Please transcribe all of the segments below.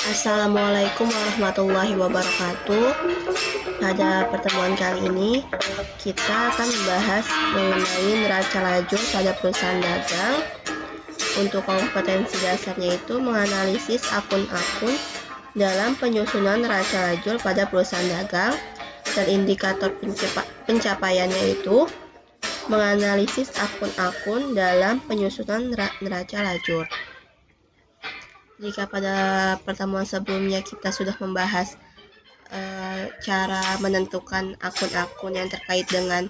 Assalamualaikum warahmatullahi wabarakatuh. Pada pertemuan kali ini, kita akan membahas mengenai neraca lajur pada perusahaan dagang. Untuk kompetensi dasarnya itu menganalisis akun-akun dalam penyusunan neraca lajur pada perusahaan dagang, dan indikator pencapaiannya itu menganalisis akun-akun dalam penyusunan neraca lajur. Jika pada pertemuan sebelumnya kita sudah membahas cara menentukan akun-akun yang terkait dengan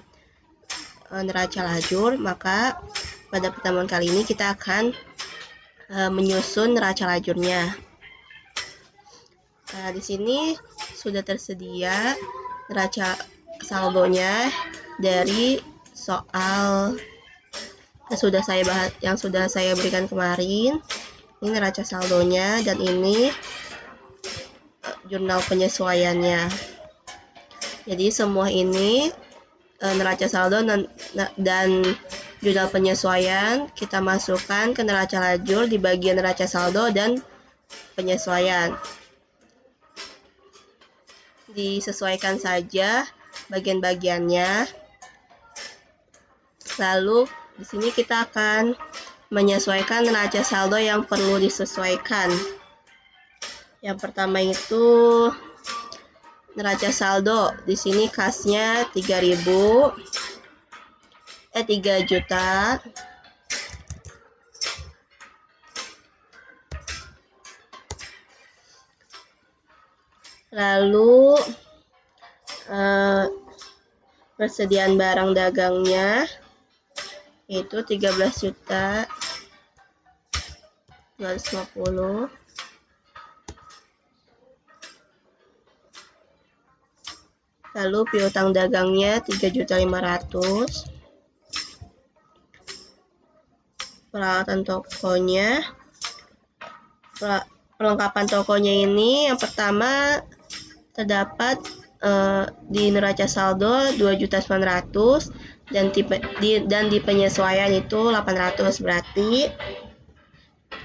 neraca lajur, maka pada pertemuan kali ini kita akan menyusun neraca lajurnya. Di sini sudah tersedia neraca saldonya dari soal yang sudah saya berikan kemarin. Ini neraca saldonya dan ini jurnal penyesuaiannya. Jadi semua ini neraca saldo dan jurnal penyesuaian kita masukkan ke neraca lajur di bagian neraca saldo dan penyesuaian. Disesuaikan saja bagian-bagiannya. Lalu di sini kita akan menyesuaikan neraca saldo yang perlu disesuaikan. Yang pertama itu neraca saldo. Di sini kasnya 3 juta. Lalu persediaan barang dagangnya itu 13.250. Lalu piutang dagangnya 3.500. Peralatan tokonya, perlengkapan tokonya ini yang pertama terdapat di neraca saldo 2.900 dan di penyesuaian itu 800. Berarti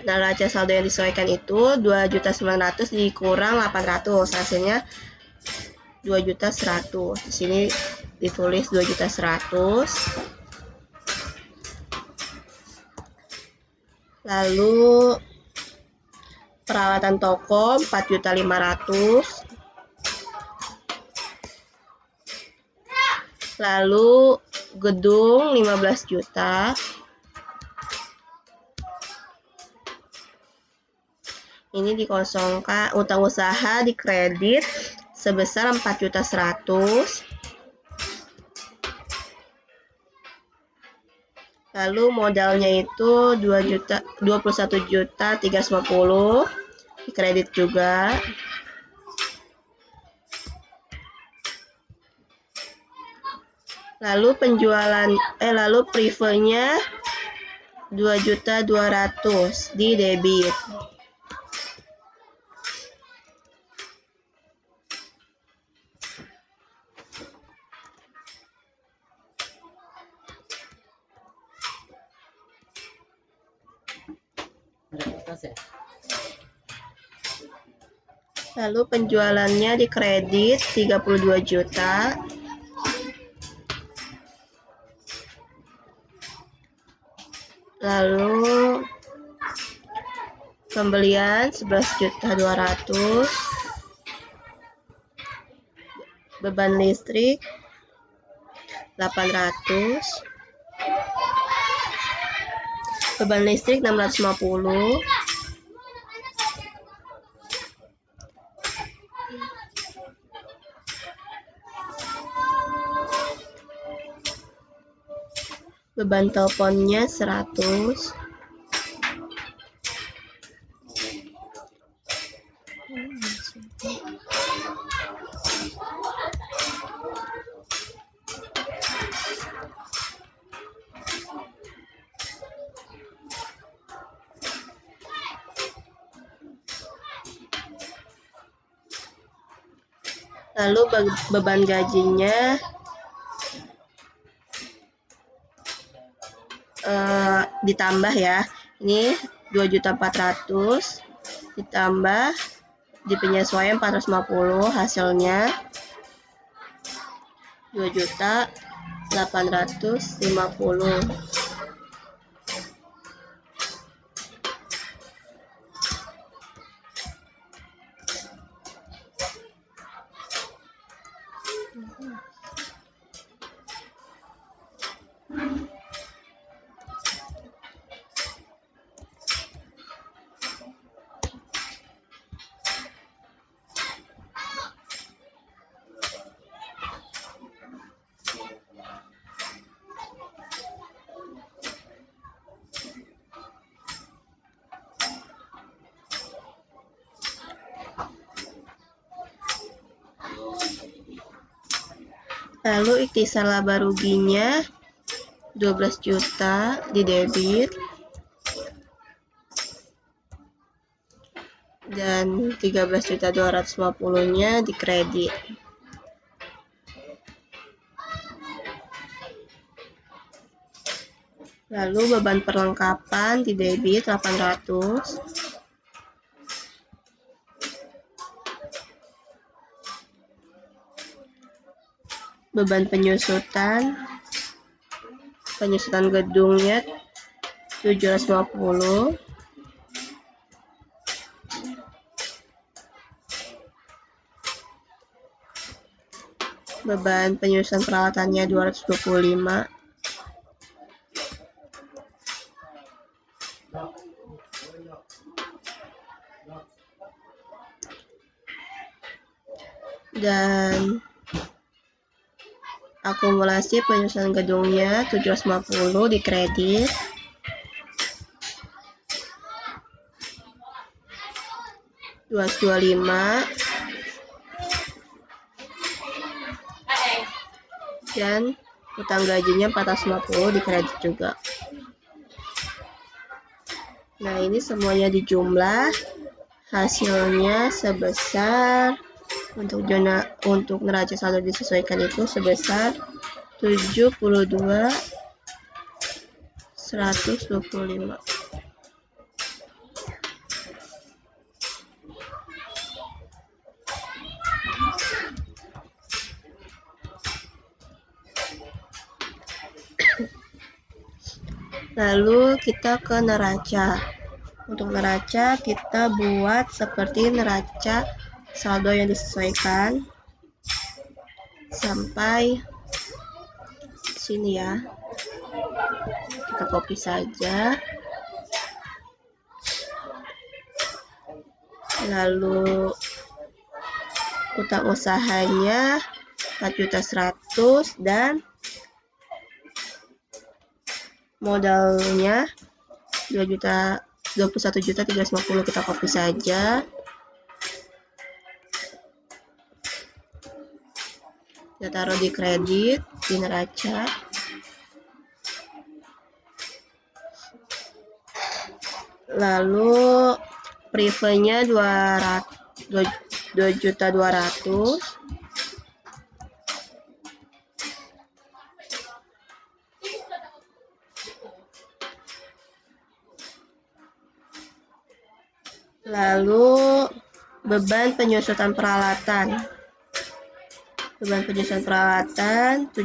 neraca saldo yang disesuaikan itu 2.900 dikurang 800, hasilnya 2.100.000. Di sini ditulis 2.100.000. Lalu peralatan toko 4.500.000. Lalu gedung 15 juta. Ini dikosongkan, utang usaha dikredit sebesar 4.100.000. Lalu modalnya itu 21.350.000 dikredit juga. Lalu lalu prefernya 2.200.000 di debit. Lalu penjualannya dikredit 32 juta. Lalu pembelian 11.200.000. Beban listrik 800. Beban listrik 650. Beban teleponnya 100. Lalu beban gajinya ditambah ya. Ini 2.400.000 ditambah di penyesuaian 450, hasilnya 2.850.000. Lalu ikhtisar laba ruginya 12 juta di debit dan 13.250-nya di kredit. Lalu beban perlengkapan di debit 800. Beban penyusutan gedungnya 750. Beban penyusutan peralatannya 225. Dan akumulasi penyusutan gedungnya 750 di kredit. $225 dan utang gajinya 450 di kredit juga. Nah, ini semuanya dijumlah, hasilnya sebesar untuk neraca saldo disesuaikan itu sebesar 72.125. Lalu kita ke neraca. Untuk neraca kita buat seperti neraca saldo yang disesuaikan sampai sini ya. Kita copy saja. Lalu utang usahanya 4.100.000 dan modalnya 21.350. Kita copy saja. Kita taruh di kredit, di neraca. Lalu privenya 2.200.000. Lalu beban penyusutan peralatan 750.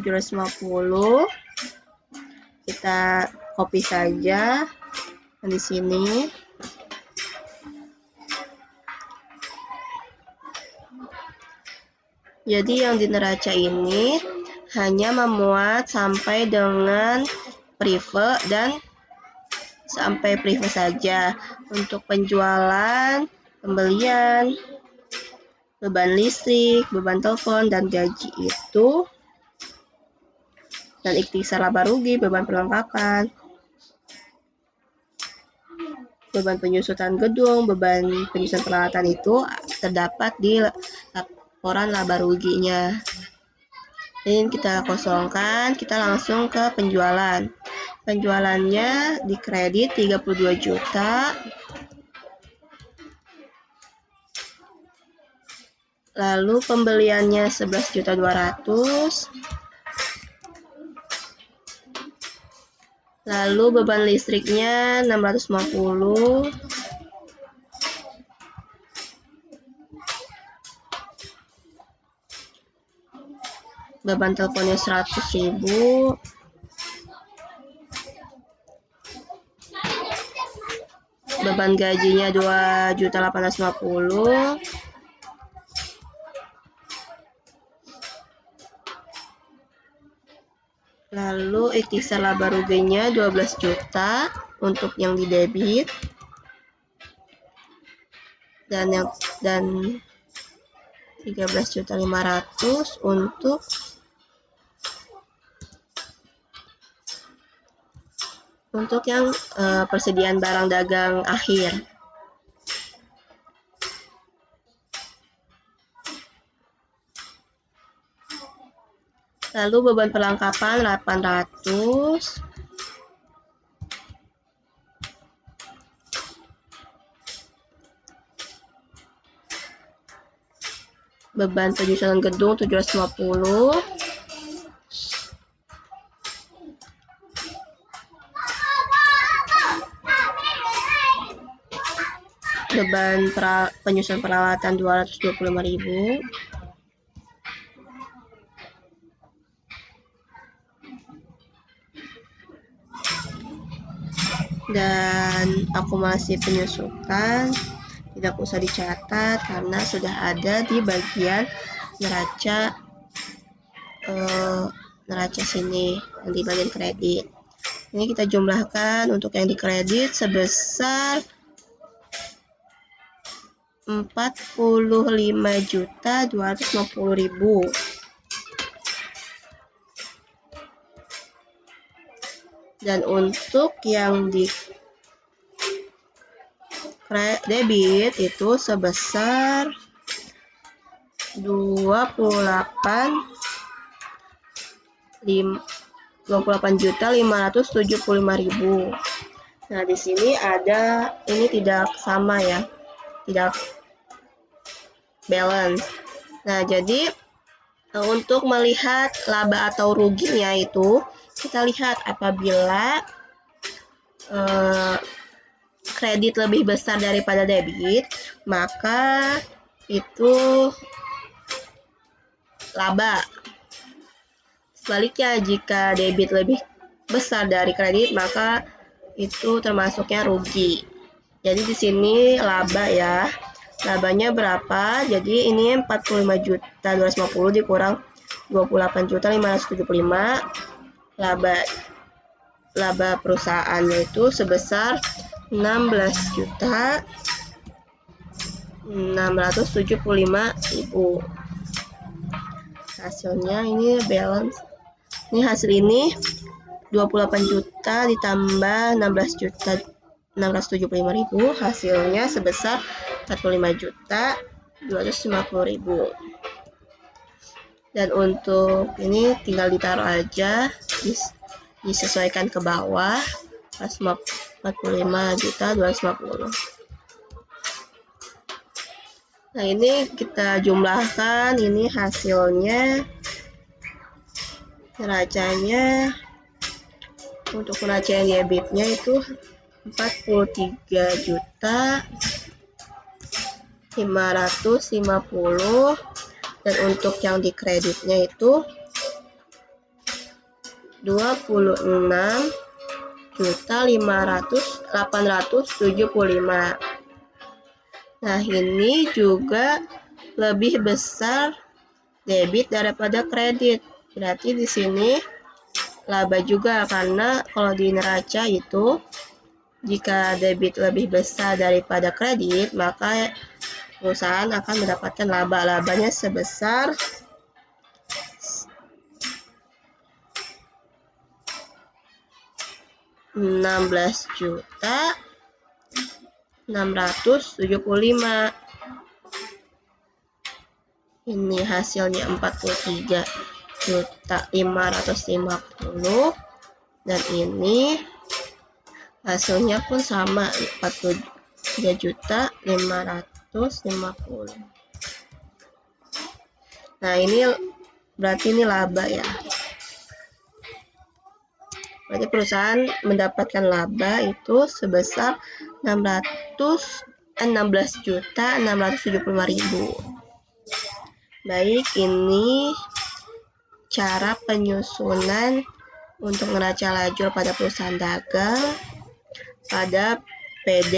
Kita copy saja di sini. Jadi yang di neraca ini hanya memuat sampai dengan prive dan sampai prive saja. Untuk penjualan, pembelian, beban listrik, beban telepon, dan gaji itu, dan ikhtisar laba rugi, beban perlengkapan, beban penyusutan gedung, beban penyusutan peralatan itu terdapat di laporan laba ruginya. Ini kita kosongkan, kita langsung ke penjualan. Penjualannya di kredit 32 juta. Lalu pembeliannya 11.200.000. Lalu beban listriknya 650. beban teleponnya 100.000, beban gajinya 2.850.000, lalu ikhtisar laba ruginya 12 juta untuk yang di debit, dan 13.500.000 untuk yang persediaan barang dagang akhir. Lalu beban perlengkapan 800, beban penyusunan gedung 750, beban penyusunan peralatan 225.000, dan akumulasi penyusukan tidak usah dicatat karena sudah ada di bagian neraca sini yang di bagian kredit. Ini kita jumlahkan untuk yang dikredit sebesar 45.250.000. Dan untuk yang di debit itu sebesar 28.575.000. Nah, di sini ada ini tidak sama ya, tidak balance. Nah, jadi untuk melihat laba atau ruginya itu kita lihat apabila kredit lebih besar daripada debit, maka itu laba. Sebaliknya, jika debit lebih besar dari kredit, maka itu termasuknya rugi. Jadi di sini laba ya. Labanya berapa? Jadi ini 45.250 dikurang 28.575. Laba perusahaannya itu sebesar 16.675.000. Hasilnya ini balance. Ini hasil ini 28 juta ditambah 16.675.000, hasilnya sebesar 45.250.000. Dan untuk ini tinggal ditaruh aja, disesuaikan ke bawah, 45.250. Nah, ini kita jumlahkan, ini hasilnya neracanya. Untuk neraca yang debitnya itu 43.550, dan untuk yang di kreditnya itu 26.875.000. Nah, ini juga lebih besar debit daripada kredit. Berarti di sini laba juga, karena kalau di neraca itu jika debit lebih besar daripada kredit, maka perusahaan akan mendapatkan laba. Labanya sebesar 16.675.000. Ini hasilnya 43.550.000, dan ini hasilnya pun sama 43.550.000. Nah, ini berarti ini laba ya. Berarti perusahaan mendapatkan laba itu sebesar 16.675.000. Baik, ini cara penyusunan untuk neraca lajur pada perusahaan dagang pada PD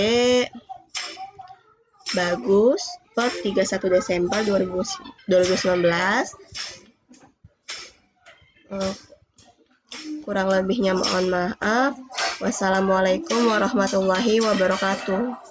Bagus per 31 Desember 2019. Kurang lebihnya mohon maaf. Wassalamualaikum warahmatullahi wabarakatuh.